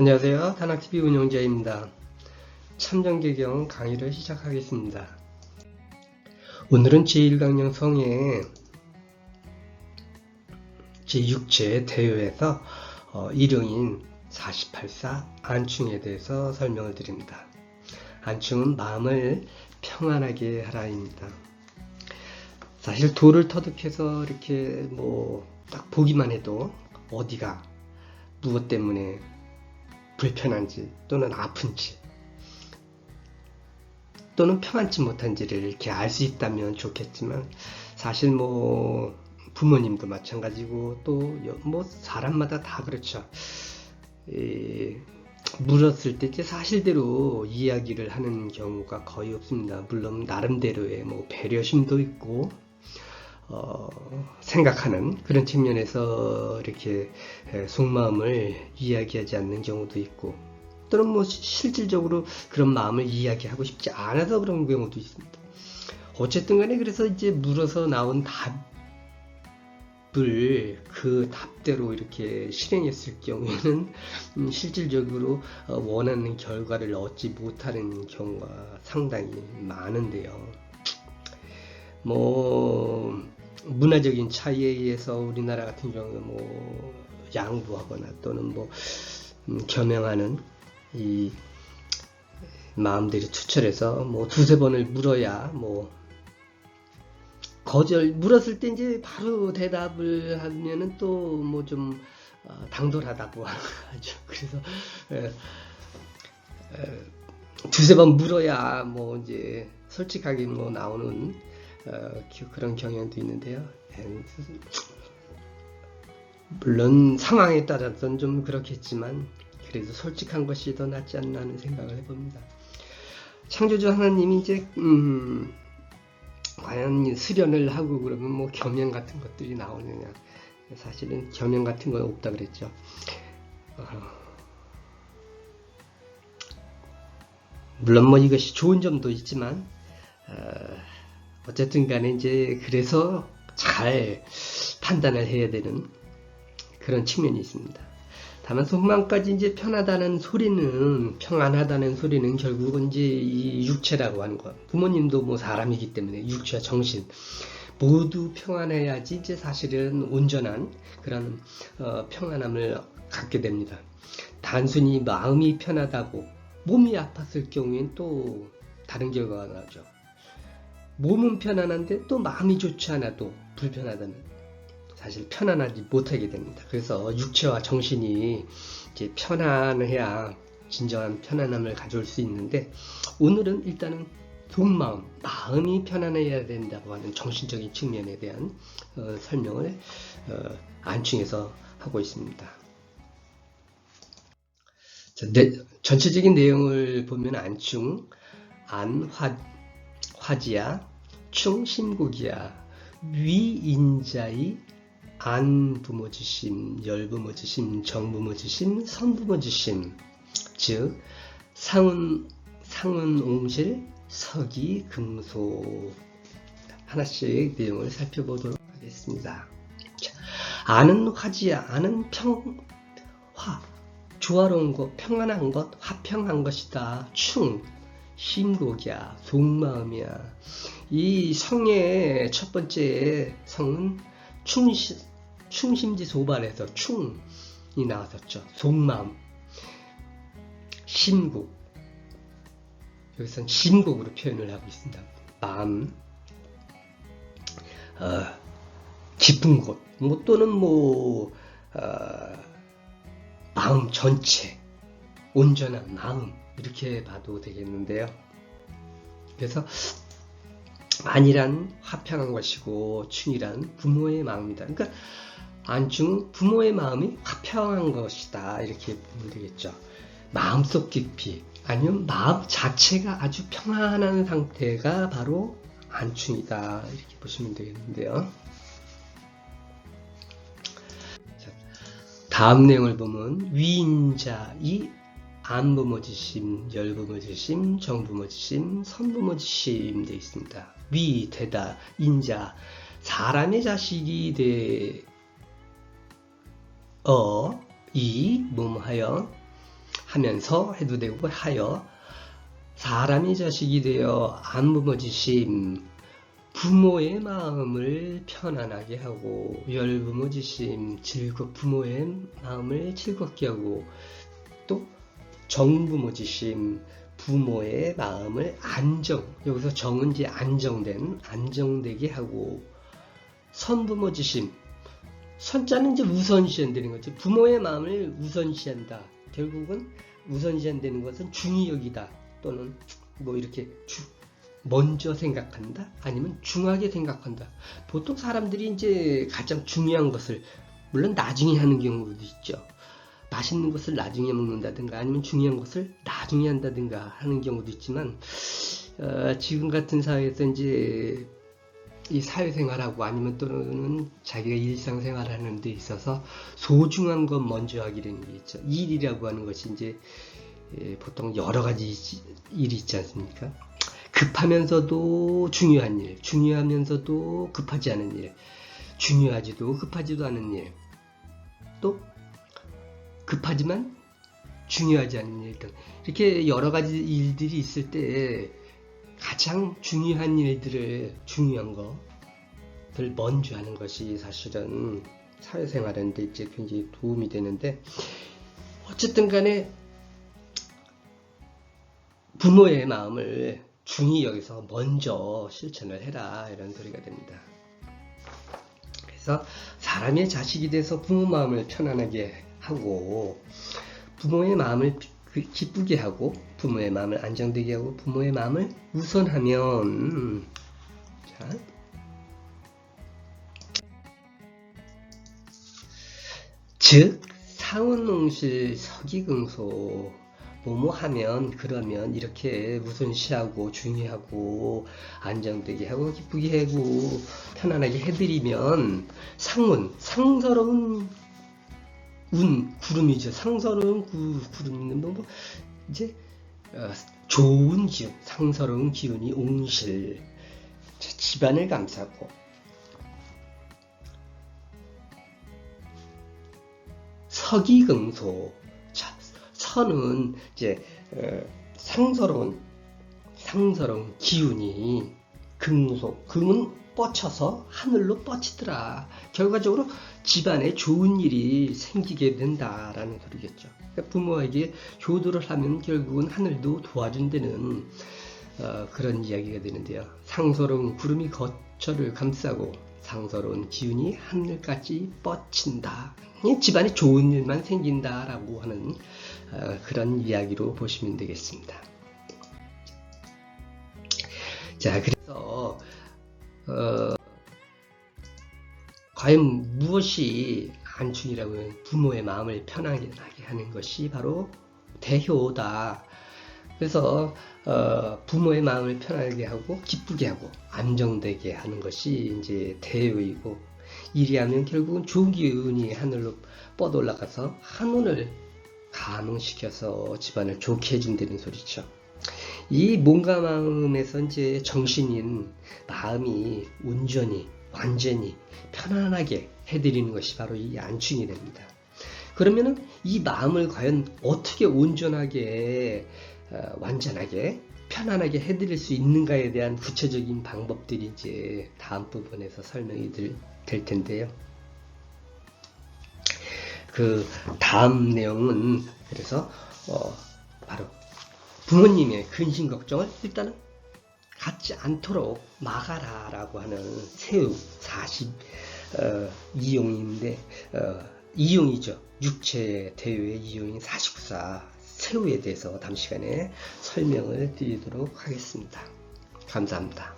안녕하세요. 단학TV 운영자입니다. 참정계경 강의를 시작하겠습니다. 오늘은 제1강령 성의 제6제 대요에서 일용인 48사 안충에 대해서 설명을 드립니다. 안충은 마음을 평안하게 하라입니다. 사실 도를 터득해서 이렇게 딱 보기만 해도 어디가 무엇 때문에 불편한지 또는 아픈지 또는 평안치 못한지를 이렇게 알 수 있다면 좋겠지만, 사실 부모님도 마찬가지고 또 사람마다 다 그렇죠. 물었을 때 사실대로 이야기를 하는 경우가 거의 없습니다. 물론 나름대로의 배려심도 있고 생각하는 그런 측면에서 이렇게 속마음을 이야기하지 않는 경우도 있고, 또는 실질적으로 그런 마음을 이야기하고 싶지 않아서 그런 경우도 있습니다. 어쨌든 간에 그래서 이제 물어서 나온 답을 그 답대로 이렇게 실행했을 경우에는 실질적으로 원하는 결과를 얻지 못하는 경우가 상당히 많은데요. 문화적인 차이에 의해서 우리나라 같은 경우는 양보하거나 또는 겸양하는 이 마음들이 투철해서 두세 번을 물어야 물었을 때 이제 바로 대답을 하면은 또 좀 당돌하다고 하죠. 그래서 두세 번 물어야 이제 솔직하게 나오는 그런 경향도 있는데요. 물론 상황에 따라서는 좀 그렇겠지만 그래도 솔직한 것이 더 낫지 않나 하는 생각을 해봅니다. 창조주 하나님이 이제 과연 수련을 하고 그러면 겸양 같은 것들이 나오느냐. 사실은 겸양 같은 건 없다 그랬죠. 물론 이것이 좋은 점도 있지만 어쨌든 간에 이제 그래서 잘 판단을 해야 되는 그런 측면이 있습니다. 다만 속마음까지 이제 편하다는 소리는, 평안하다는 소리는 결국은 이제 이 육체라고 하는 것, 부모님도 사람이기 때문에 육체와 정신 모두 평안해야지 이제 사실은 온전한 그런 평안함을 갖게 됩니다. 단순히 마음이 편하다고 몸이 아팠을 경우엔 또 다른 결과가 나오죠. 몸은 편안한데 또 마음이 좋지 않아도 불편하다면 사실 편안하지 못하게 됩니다. 그래서 육체와 정신이 이제 편안해야 진정한 편안함을 가져올 수 있는데, 오늘은 일단은 속마음, 마음이 편안해야 된다고 하는 정신적인 측면에 대한 설명을 안충에서 하고 있습니다. 전체적인 내용을 보면 안충, 화지야, 충, 심국이야, 위인자의 안부모지심, 열부모지심, 정부모지심, 선부모지심, 즉 상운옹실, 서기, 금소. 하나씩 내용을 살펴보도록 하겠습니다. 안은 화지야, 안은 조화로운 것, 평안한 것, 화평한 것이다. 충, 심곡이야, 속마음이야. 이 성의 첫 번째 성은 충심지소발에서 충이 나왔었죠. 속마음, 심곡. 여기서는 심곡으로 표현을 하고 있습니다. 마음, 깊은 곳, 또는 마음 전체, 온전한 마음, 이렇게 봐도 되겠는데요. 그래서 안이란 화평한 것이고 충이란 부모의 마음이다. 그러니까 안충은 부모의 마음이 화평한 것이다, 이렇게 보면 되겠죠. 마음속 깊이, 아니면 마음 자체가 아주 평안한 상태가 바로 안충이다, 이렇게 보시면 되겠는데요. 다음 내용을 보면 위인자의 안부모지심, 열부모지심, 정부모지심, 선부모지심 되어 있습니다. 위, 되다, 인자, 사람의 자식이 이, 뭐뭐하여 하면서 해도 되고 하여 사람이 자식이 되어 안 부모지심 부모의 마음을 편안하게 하고 열부모지심 부모의 마음을 즐겁게 하고 또 정부모지심 부모의 마음을 여기서 정은 이제 안정되게 하고 선부모지심 선자는 이제 우선시한되는 거죠. 부모의 마음을 우선시한다. 결국은 우선시한되는 것은 중히 여기다 또는 뭐 이렇게 먼저 생각한다 아니면 중하게 생각한다. 보통 사람들이 이제 가장 중요한 것을 물론 나중에 하는 경우도 있죠. 맛있는 것을 나중에 먹는다든가 아니면 중요한 것을 나중에 한다든가 하는 경우도 있지만 지금 같은 사회에서 이제 이 사회생활하고 아니면 또는 자기가 일상생활하는 데 있어서 소중한 것 먼저 하기라는 게 있죠. 일이라고 하는 것이 이제 보통 여러 가지 일이 있지 않습니까? 급하면서도 중요한 일, 중요하면서도 급하지 않은 일, 중요하지도 급하지도 않은 일, 또 급하지만 중요하지 않은 일 등 이렇게 여러 가지 일들이 있을 때 가장 중요한 일들을 중요한 것을 먼저 하는 것이 사실은 사회생활하는데 이제 굉장히 도움이 되는데 어쨌든 간에 부모의 마음을 중히 여기서 먼저 실천을 해라 이런 소리가 됩니다. 그래서 사람의 자식이 돼서 부모 마음을 편안하게 하고 부모의 마음을 기쁘게 하고 부모의 마음을 안정되게 하고 부모의 마음을 우선하면 즉 상운농실 서기금소 뭐뭐하면 그러면 이렇게 우선시하고 중요하고 안정되게 하고 기쁘게 하고 편안하게 해드리면 상서로운 구름이죠. 상서로운 구름은 뭐 이제 좋은 기운, 상서로운 기운이 옹실 집안을 감싸고 서기금소 서는 이제 상서로운 기운이 금은 뻗쳐서 하늘로 뻗치더라. 결과적으로 집안에 좋은 일이 생기게 된다라는 소리겠죠. 그러니까 부모에게 효도를 하면 결국은 하늘도 도와준다는 그런 이야기가 되는데요. 상서로운 구름이 거처를 감싸고 상서로운 기운이 하늘까지 뻗친다. 집안에 좋은 일만 생긴다라고 하는 그런 이야기로 보시면 되겠습니다. 자, 그래서 과연 무엇이 안충이라고 하면 부모의 마음을 편하게 하는 것이 바로 대효다. 그래서 부모의 마음을 편하게 하고 기쁘게 하고 안정되게 하는 것이 이제 대효이고 이리하면 결국은 좋은 기운이 하늘로 뻗어 올라가서 한운을 감흥시켜서 집안을 좋게 해준다는 소리죠. 이 몸과 마음에서 이제 정신인 마음이 온전히 완전히 편안하게 해드리는 것이 바로 이 안충이 됩니다. 그러면은 이 마음을 과연 어떻게 온전하게 완전하게 편안하게 해드릴 수 있는가에 대한 구체적인 방법들이 이제 다음 부분에서 설명이 될 텐데요. 그 다음 내용은 그래서 바로 부모님의 근심 걱정을 일단은 갖지 않도록 막아라 라고 하는 세우 42용인데 2용이죠. 육체 대요의 2용인 49사 세우에 대해서 다음 시간에 설명을 드리도록 하겠습니다. 감사합니다.